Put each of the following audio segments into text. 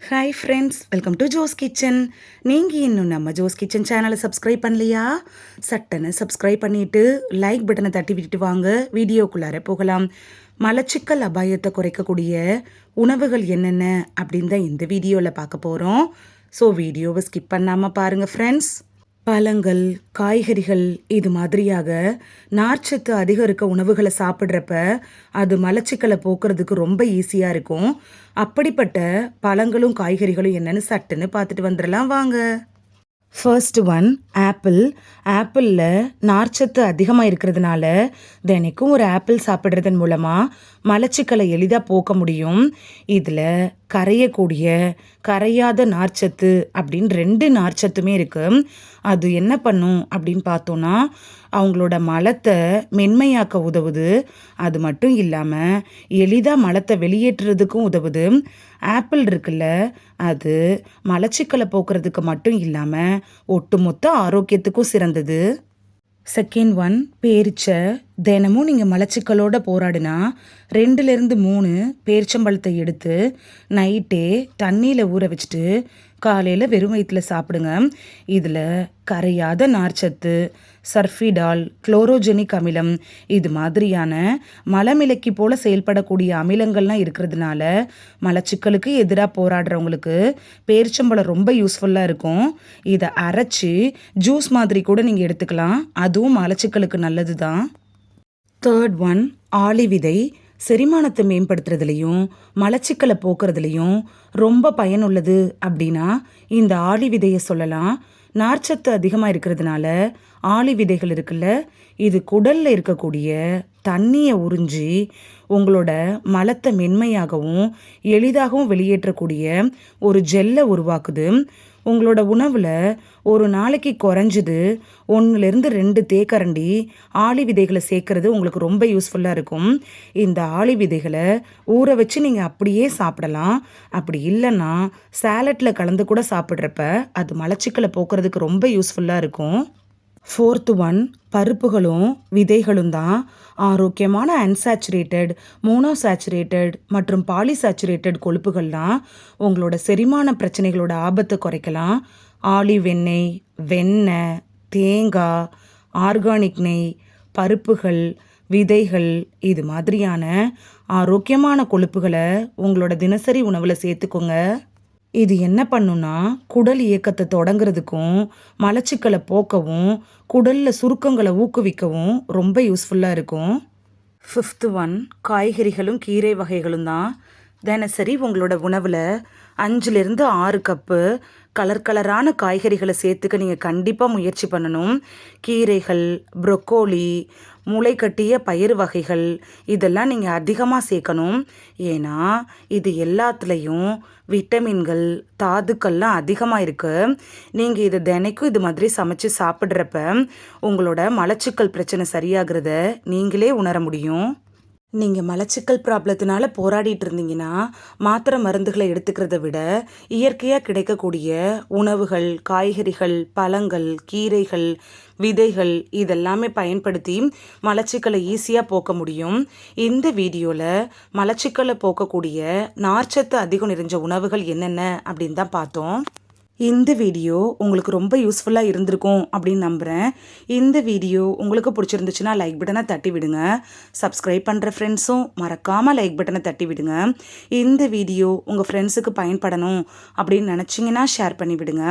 Hi friends, welcome to Jo's kitchen. நீங்கள் இன்னும் நம்ம ஜோஸ் கிச்சன் சேனலை சப்ஸ்கிரைப் பண்ணலையா? சட்டனை சப்ஸ்கிரைப் பண்ணிவிட்டு லைக் பட்டனை தட்டி விட்டுட்டு வாங்க, வீடியோக்குள்ளார போகலாம். மலச்சிக்கல் அபாயத்தை குறைக்கக்கூடிய உணவுகள் என்னென்ன அப்படின்னு தான் இந்த வீடியோவில் பார்க்க போகிறோம். ஸோ வீடியோவை ஸ்கிப் பண்ணாமல் பாருங்கள் ஃப்ரெண்ட்ஸ். பழங்கள், காய்கறிகள் இது மாதிரியாக நார்ச்சத்து அதிகம் இருக்க உணவுகளை சாப்பிட்றப்ப அது மலச்சிக்கலை போக்குறதுக்கு ரொம்ப ஈஸியாக இருக்கும். அப்படிப்பட்ட பழங்களும் காய்கறிகளும் என்னன்னு சட்டுன்னு பார்த்துட்டு வந்துடலாம் வாங்க. First one apple. ஆப்பிளில் நார்ச்சத்து அதிகமாக இருக்கிறதுனால தினைக்கும் ஒரு ஆப்பிள் சாப்பிட்றதன் மூலமாக மலச்சிக்கலை எளிதாக போக்க முடியும். இதில் கரையக்கூடிய கரையாத நார்ச்சத்து அப்படின்னு 2 நார்ச்சத்துமே இருக்குது. அது என்ன பண்ணும் அப்படின்னு பார்த்தோன்னா அவங்களோட மலத்தை மென்மையாக்க உதவுது. அது மட்டும் இல்லாமல் எளிதாக மலத்தை வெளியேற்றுறதுக்கும் உதவுது. ஆப்பிள் இருக்குல்ல, அது மலச்சிக்கலை போக்குறதுக்கு மட்டும் இல்லாமல் ஒட்டுமொத்த ஆரோக்கியத்துக்கும் சிறந்தது. செகண்ட் ஒன் பேரிச்சை. தினமும் நீங்கள் மலச்சிக்கலோட போராடினா 2-3 பேரிச்சம்பழத்தை எடுத்து நைட்டே தண்ணியில் ஊற வச்சுட்டு காலையில் வெறும் வயிற்றில் சாப்பிடுங்க. இதில் கரையாத நார்ச்சத்து, சர்ஃபிடால், குளோரோஜெனிக் அமிலம் இது மாதிரியான மலமிளக்கி போல் செயல்படக்கூடிய அமிலங்கள்லாம் இருக்கிறதுனால மலச்சிக்கலுக்கு எதிராக போராடுறவங்களுக்கு பேரிச்சம்பழம் ரொம்ப யூஸ்ஃபுல்லாக இருக்கும். இதை அரைச்சி ஜூஸ் மாதிரி கூட நீங்கள் எடுத்துக்கலாம். அதுவும் மலச்சிக்கலுக்கு நல்லது தான். தேர்ட் ஒன் ஆளி விதை. செரிமானத்தை மேம்படுத்துறதுலையும் மலச்சிக்கலை போக்குறதுலையும் ரொம்ப பயனுள்ளது அப்படின்னா இந்த ஆளி விதையை சொல்லலாம். நார்ச்சத்து அதிகமாக இருக்கிறதுனால ஆளி விதைகள் இருக்குல்ல, இது குடலில் இருக்கக்கூடிய தண்ணியை உறிஞ்சி உங்களோட மலத்தை மென்மையாகவும் எளிதாகவும் வெளியேற்றக்கூடிய ஒரு ஜெல்லை உருவாக்குது. உங்களோட உணவில் ஒரு நாளைக்கு குறைஞ்சது 1-2 தேக்கரண்டி ஆளி விதைகளை சேர்க்கறது உங்களுக்கு ரொம்ப யூஸ்ஃபுல்லாக இருக்கும். இந்த ஆளி விதைகளை ஊற வச்சு நீங்கள் அப்படியே சாப்பிடலாம். அப்படி இல்லைன்னா சாலட்டில் கலந்து கூட சாப்பிட்றப்ப அது மலச்சிக்கலை போக்குறதுக்கு ரொம்ப யூஸ்ஃபுல்லாக இருக்கும். ஃபோர்த்து ஒன் பருப்புகளும் விதைகளும் தான். ஆரோக்கியமான அன்சாச்சுரேட்டட், மோனோசாச்சுரேட்டட் மற்றும் பாலிசாச்சுரேட்டட் கொழுப்புகள்லாம் உங்களோட செரிமான பிரச்சனைகளோட ஆபத்தை குறைக்கலாம். ஆலிவ் எண்ணெய், வெண்ணெய், தேங்காய், ஆர்கானிக் நெய், பருப்புகள், விதைகள் இது மாதிரியான ஆரோக்கியமான கொழுப்புகளை உங்களோட தினசரி உணவில் சேர்த்துக்கோங்க. இது என்ன பண்ணுன்னா குடல் இயக்கத்தை தொடங்குறதுக்கும் மலச்சிக்கலை போக்கவும் குடலில் சுருக்கங்களை ஊக்குவிக்கவும் ரொம்ப யூஸ்ஃபுல்லாக இருக்கும். ஃபிஃப்த்து ஒன் காய்கறிகளும் கீரை வகைகளும் தான். தினசரி உங்களோட உணவில் 5-6 கப்பு கலரான காய்கறிகளை சேர்த்துக்க நீங்கள் கண்டிப்பாக முயற்சி பண்ணணும். கீரைகள், ப்ரொக்கோலி, முளை கட்டிய பயிர் வகைகள் இதெல்லாம் நீங்கள் அதிகமாக சேர்க்கணும். ஏன்னா இது எல்லாத்துலேயும் விட்டமின்கள், தாதுக்கள்லாம் அதிகமாக இருக்குது. நீங்கள் இதை தினைக்கும் இது மாதிரி சமைச்சு சாப்பிட்றப்ப உங்களோட மலச்சிக்கல் பிரச்சனை சரியாகிறத நீங்களே உணர முடியும். நீங்கள் மலச்சிக்கல் ப்ராப்ளத்தினால போராடிட்டு இருந்தீங்கன்னா மாத்திரை மருந்துகளை எடுத்துக்கிறத விட இயற்கையாக கிடைக்கக்கூடிய உணவுகள், காய்கறிகள், பழங்கள், கீரைகள், விதைகள் இதெல்லாமே பயன்படுத்தி மலச்சிக்கலை ஈஸியாக போக்க முடியும். இந்த வீடியோவில் மலச்சிக்கலை போக்கக்கூடிய நார்ச்சத்து அதிகம் நிறைஞ்ச உணவுகள் என்னென்ன அப்படின்னு தான் பார்த்தோம். இந்த வீடியோ உங்களுக்கு ரொம்ப யூஸ்ஃபுல்லாக இருந்திருக்கும் அப்படின்னு நம்புகிறேன். இந்த வீடியோ உங்களுக்கு பிடிச்சிருந்துச்சுன்னா லைக் பட்டனை தட்டி விடுங்க. சப்ஸ்கிரைப் பண்ணுற ஃப்ரெண்ட்ஸும் மறக்காமல் லைக் பட்டனை தட்டி விடுங்க. இந்த வீடியோ உங்கள் ஃப்ரெண்ட்ஸுக்கு பயன்படணும் அப்படின்னு நினச்சிங்கன்னா ஷேர் பண்ணி விடுங்க.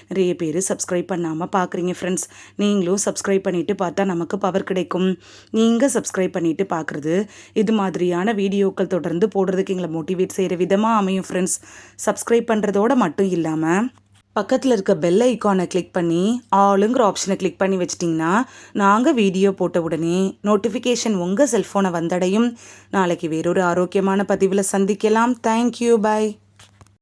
நிறைய பேர் சப்ஸ்கிரைப் பண்ணாமல் பார்க்குறீங்க ஃப்ரெண்ட்ஸ். நீங்களும் சப்ஸ்கிரைப் பண்ணிவிட்டு பார்த்தா நமக்கு பவர் கிடைக்கும். நீங்கள் சப்ஸ்கிரைப் பண்ணிவிட்டு பார்க்குறது இது மாதிரியான வீடியோக்கள் தொடர்ந்து போடுறதுக்கு எங்களை மோட்டிவேட் செய்கிற விதமாக அமையும் ஃப்ரெண்ட்ஸ். சப்ஸ்கிரைப் பண்ணுறதோடு மட்டும் இல்லாமல் பக்கத்தில் இருக்க பெல் ஐக்கானை கிளிக் பண்ணி ஆளுங்கிற ஆப்ஷனை கிளிக் பண்ணி வச்சிட்டிங்கன்னா நாங்கள் வீடியோ போட்ட உடனே நோட்டிஃபிகேஷன் உங்கள் செல்ஃபோனை வந்தடையும். நாளைக்கு வேறொரு ஆரோக்கியமான பதிவில் சந்திக்கலாம். Thank you, by.